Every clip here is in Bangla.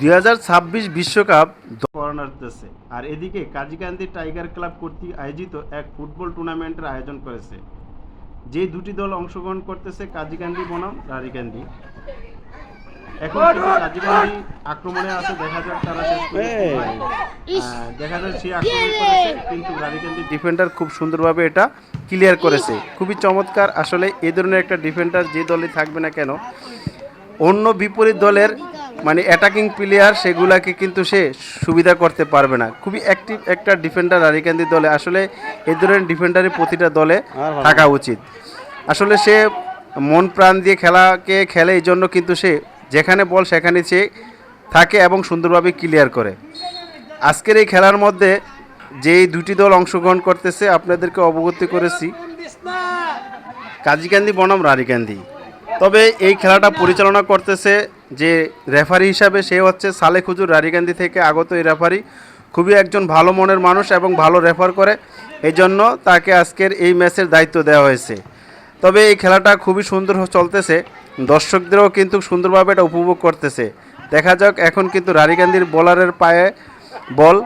2026 বিশ্বকাপ করানোতেছে। আর এদিকে কাজীকান্দি টাইগার ক্লাব কর্তৃক আয়োজিত এক ফুটবল টুর্নামেন্টের আয়োজন করেছে। যে দুটি দল অংশগ্রহণ করতেছে কাজীকান্দি বনাম রানীকান্দি। এখন কিন্তু কাজীকান্দি আক্রমণে আছে, দেখা যাক তারা শেষ দেখা যাক সে আক্রমণ করেছে, কিন্তু রানীকান্দি ডিফেন্ডার খুব সুন্দরভাবে এটা ক্লিয়ার করেছে। খুবই চমৎকার। আসলে এই ধরনের একটা ডিফেন্ডার যে দলে থাকবে না কেন, অন্য বিপরীত দলের মানে অ্যাটাকিং প্লেয়ার সেগুলাকে কিন্তু সে সুবিধা করতে পারবে না। খুবই অ্যাক্টিভ একটা ডিফেন্ডার রানীকান্দি দলে। আসলে এই ধরনের ডিফেন্ডারই প্রতিটা দলে থাকা উচিত। আসলে সে মন প্রাণ দিয়ে খেলাকে খেলে, এই জন্য কিন্তু সে যেখানে বল সেখানে সে থাকে এবং সুন্দরভাবে ক্লিয়ার করে। আজকের এই খেলার মধ্যে যেই দুটি দল অংশগ্রহণ করতেছে আপনাদেরকে অবগত করেছি, কাজীকান্দি বনাম রানীকান্দি। তবে এই খেলাটা পরিচালনা করতেছে যে রেফারি হিসাবে, সে হচ্ছে সালেক হুজুর, রানীকান্দি থেকে আগত এই রেফারি। খুবই একজন ভালো মনের মানুষ এবং ভালো রেফার করে, এই জন্য তাকে আজকের এই ম্যাচের দায়িত্ব দেওয়া হয়েছে। তবে এই খেলাটা খুবই সুন্দর চলতেছে, দর্শকদেরও কিন্তু সুন্দরভাবে এটা উপভোগ করতেছে। দেখা যাক, এখন কিন্তু রানীকান্দির বোলারের পায়ে বল,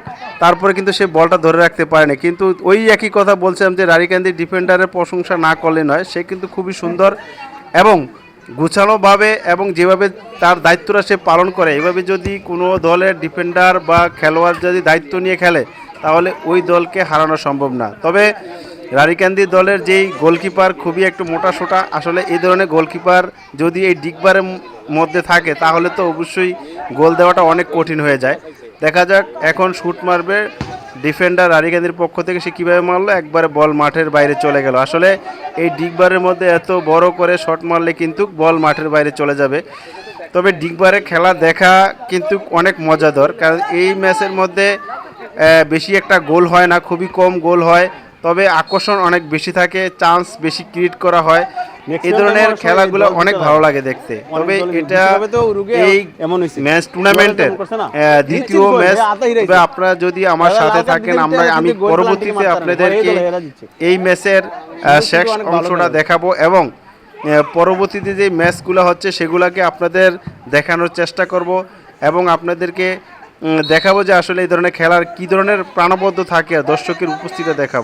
তারপরে কিন্তু সে বলটা ধরে রাখতে পারেনি। কিন্তু ওই একই কথা বলছিলাম যে রানীকান্দির ডিফেন্ডারের প্রশংসা না করলে নয়, সে কিন্তু খুবই সুন্দর এবং গুছানোভাবে এবং যেভাবে তার দায়িত্বটা সে পালন করে, এভাবে যদি কোনো দলের ডিফেন্ডার বা খেলোয়াড় যদি দায়িত্ব নিয়ে খেলে তাহলে ওই দলকে হারানো সম্ভব না। তবে রানীকান্দি দলের যেই গোলকিপার খুবই একটু মোটাসোটা, আসলে এই ধরনের গোলকিপার যদি এই ডিগবারের মধ্যে থাকে তাহলে তো অবশ্যই গোল দেওয়াটা অনেক কঠিন হয়ে যায়। দেখা যাক এখন শুট মারবে ডিফেন্ডার রানীকান্দির পক্ষ থেকে, সে কীভাবে মারলো, একবারে বল মাঠের বাইরে চলে গেল। আসলে এই ডিগবারের মধ্যে এত বড় করে শট মারলে কিন্তু বল মাঠের বাইরে চলে যাবে। তবে ডিগবারে খেলা দেখা কিন্তু অনেক মজাদার, কারণ এই ম্যাচের মধ্যে বেশি একটা গোল হয় না, খুবই কম গোল হয়, তবে আকর্ষণ অনেক বেশি থাকে, চান্স বেশি ক্রিয়েট করা হয়। এই ধরনের খেলাগুলো অনেক ভালো লাগে দেখতে। তবে এটা এই ম্যাচ টুর্নামেন্টের দ্বিতীয় ম্যাচ। তবে আপনারা যদি আমার সাথে থাকেন, আমি পরবর্তীতে আপনাদেরকে এই ম্যাচের শেষ অংশটা দেখাবো এবং পরবর্তীতে যে ম্যাচগুলো হচ্ছে সেগুলোকে আপনাদের দেখানোর চেষ্টা করব এবং আপনাদেরকে দেখাবো যে আসলে এই ধরনের খেলার কী ধরনের প্রাণবদ্ধ থাকে, দর্শকের উপস্থিতি দেখাবো।